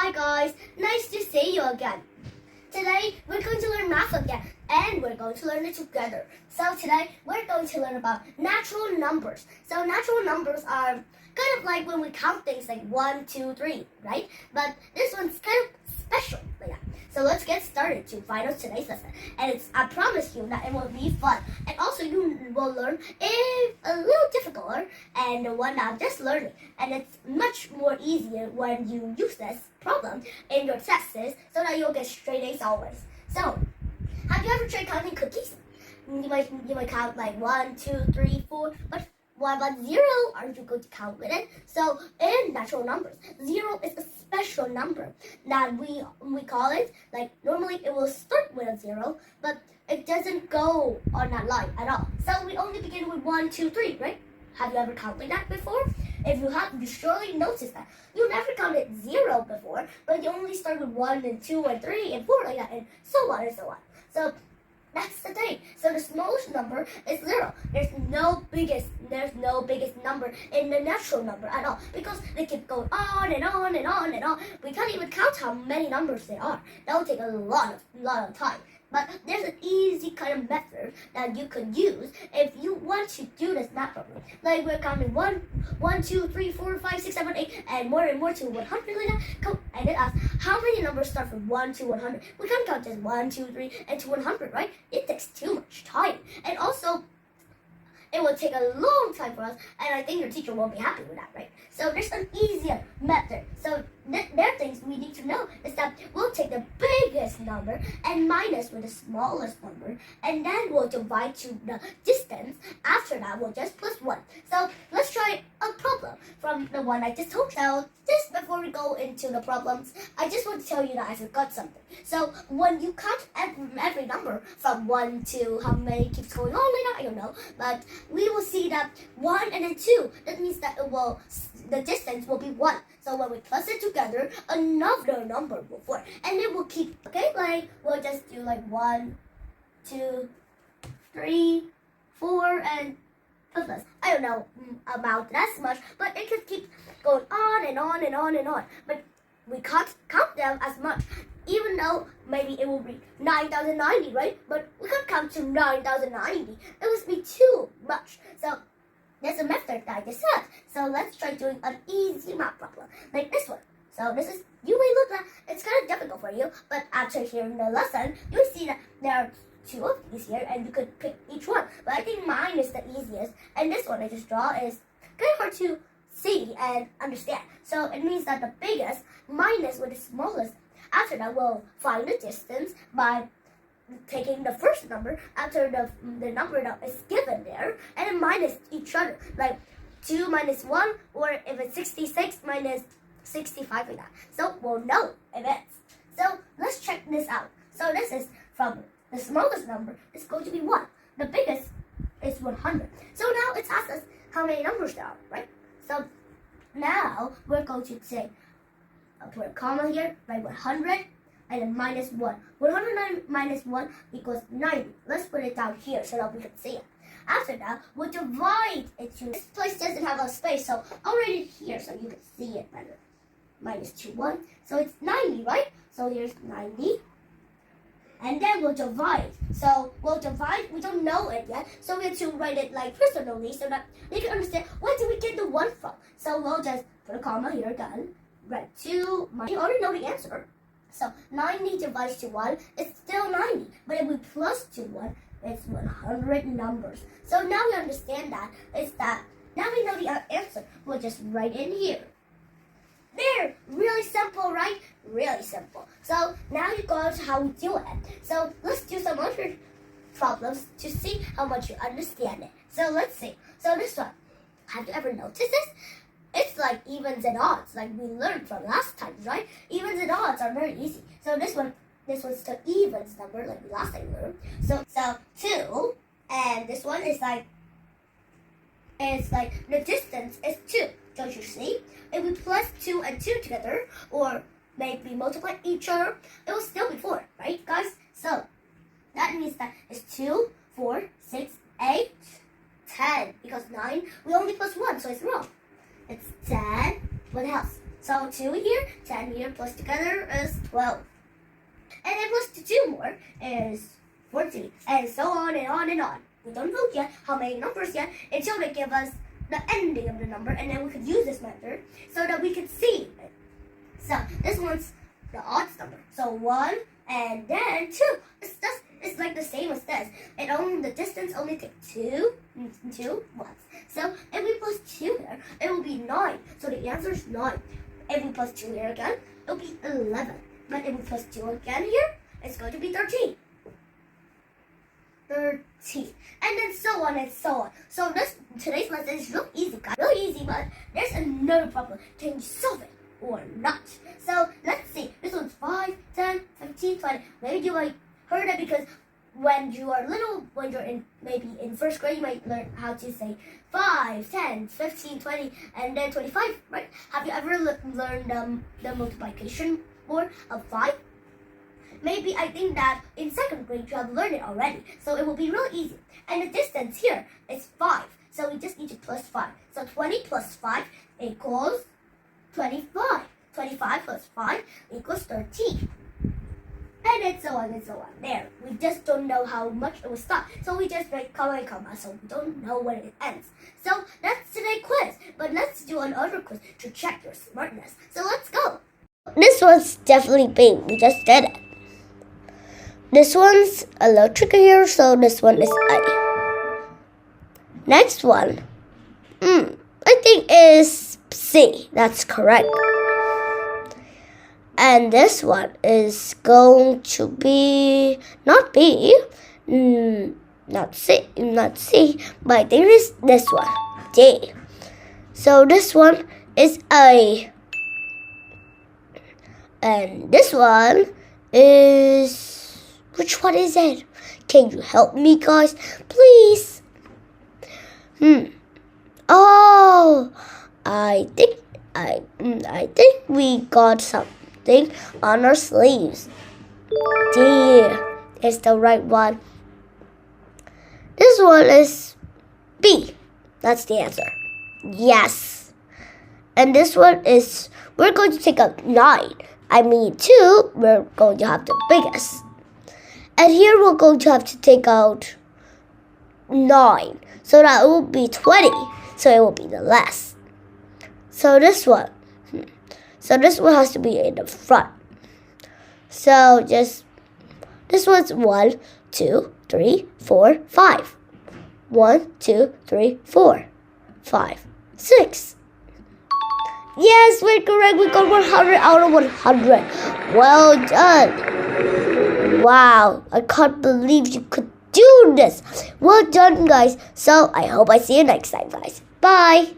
Hi guys, nice to see you again. Today we're going to learn math again and we're going to learn it together. So today we're going to learn about natural numbers. So natural numbers are kind of like when we count things like 1, 2, 3, right? But this one's kind of special like that. So let's get started to find out today's lesson. And I promise you that it will be fun. And also you will learn a little difficult and one that I'm just learning. And it's much more easier when you use this problem in your tests so that you'll get straight A's always. So, have you ever tried counting cookies? You might count like 1, 2, 3, 4, but what about 0? Aren't you going to count with it? So in natural numbers, 0 is a special number that we call it, like normally it will start with a 0, but it doesn't go on that line at all. So we only begin with 1, 2, 3, right? Have you ever counted that before? If you have, you surely noticed that. You never counted 0 before, but you only start with 1 and 2 and 3 and 4 like that, and so on and so on. So that's the thing. So the smallest number is 0. There's no biggest number in the natural number at all because they keep going on and on and on and on. We can't even count how many numbers there are. That will take a lot of time. But there's an easy kind of method that you could use if you want to do this math problem. Like we're counting 1, 2, 3, 4, 5, 6, 7, 8, and more to 100 like that. And it asks how many numbers start from 1 to 100. We can't count just 1, 2, 3, and to 100, right? It takes too much time. And also, it will take a long time for us, and I think your teacher won't be happy with that, right? So there's an easier method. So there are things we need to know is that we'll take the biggest number and minus with the smallest number, and then we'll divide to the distance. After that, we'll just plus 1. So let's try a problem from the one I just told you. So just before we go into the problems, I just want to tell you that I forgot something. So when you count every number from 1 to how many keeps going on like that, I don't know, but we will see that 1 and then 2. That means that the distance will be 1. So when we plus it together, another number will form, and it will keep. Okay, like we'll just do like 1, 2, 3, 4, and plus. I don't know about that much, but it can keep going on and on and on and on. But we can't count them as much, even though maybe it will be 9,090, right? But we can't count to 9,090. It must be too much. So there's a method that I just said. So let's try doing an easy math problem like this one. So this is, you may look like it's kind of difficult for you, but after hearing the lesson, you'll see that there are 2 of these here, and you could pick each one. But I think mine is the easiest, and this one I just draw is kind of hard to see and understand. So it means that the biggest minus with the smallest. After that, we'll find the distance by taking the first number after the number that is given there, and then minus each other, like 2 minus 1, or if it's 66 minus 65 like that. So we'll know if it's. So let's check this out. So this is from the smallest number is going to be 1. The biggest is 100. So now it's asked us how many numbers there are, right? So now we're going to say, I'll put a comma here, write 100, and then minus 1. 109 minus 1 equals 90. Let's put it down here so that we can see it. After that, we'll divide it to, this place doesn't have a space, so I'll write it here so you can see it better. Minus 2, 1. So it's 90, right? So here's 90. And then we'll divide. So we'll divide, we don't know it yet, so we have to write it like personally so that they can understand where did we get the 1 from. So we'll just put a comma here again, write 2, you already know the answer. So 90 divided to 1 is still 90, but if we plus to 1, it's 100 numbers. So now we understand that, now we know the answer. We'll just write in here. There, really simple, right? Really simple. So now you go to how we do it. So let's do some other problems to see how much you understand it. So let's see. So this one, have you ever noticed this? It's like evens and odds, like we learned from last time, right? Evens and odds are very easy. So this one's the evens number, like we last time learned. So 2, and this one is like, the distance is 2. Don't you see? If we plus 2 and 2 together, or maybe multiply each other, it will still be 4, right, guys? So that means that it's 2, 4, 6, 8, 10. Because 9, we only plus 1, so it's wrong. It's 10. What else? So 2 here, 10 here, plus together is 12. And then plus 2 more is 14. And so on and on and on. We don't know yet how many numbers yet until they give us the ending of the number, and then we could use this method so that we could see it. So this one's the odds number. So 1 and then 2. It's like the same as this. The distance only takes 2 ones. So if we plus 2 here, it will be 9. So the answer is 9. If we plus 2 here again, it will be 11. But if we plus 2 again here, it's going to be 13. 13. And then so on and so on. So today's lesson is real easy, guys. Really easy, but there's another problem. Can you solve it or not? So let's see. This one's 5, 10, 15, 20. Maybe you might heard it because when you are little, when you're maybe in first grade, you might learn how to say 5, 10, 15, 20, and then 25, right? Have you ever learned the multiplication board of 5? Maybe I think that in second grade you have learned it already, so it will be real easy. And the distance here is 5, so we just need to plus 5. So 20 plus 5 equals 25. 25 plus 5 equals 13. And then so on and so on. There, we just don't know how much it will stop. So we just write comma and comma, so we don't know when it ends. So that's today's quiz. But let's do another quiz to check your smartness. So let's go. This one's definitely B. We just did it. This one's a little trickier, so this one is A. Next one, I think is C. That's correct. And this one is going to be not B, not C, but I think it's this one, D. So this one is A. And this one is, which one is it? Can you help me, guys? Please. Oh, I think we got something on our sleeves. D is the right one. This one is B. That's the answer. Yes. And this one is, we're going to take out 9. I mean 2, we're going to have the biggest. And here we're going to have to take out 9. So that will be 20. So it will be the less. So this one. So this one has to be in the front. So just, this one's 1, 2, 3, 4, 5. 1, 2, 3, 4, 5, 6. Yes, we're correct. We got 100 out of 100. Well done. Wow, I can't believe you could do this. Well done, guys. So I hope I see you next time, guys. Bye.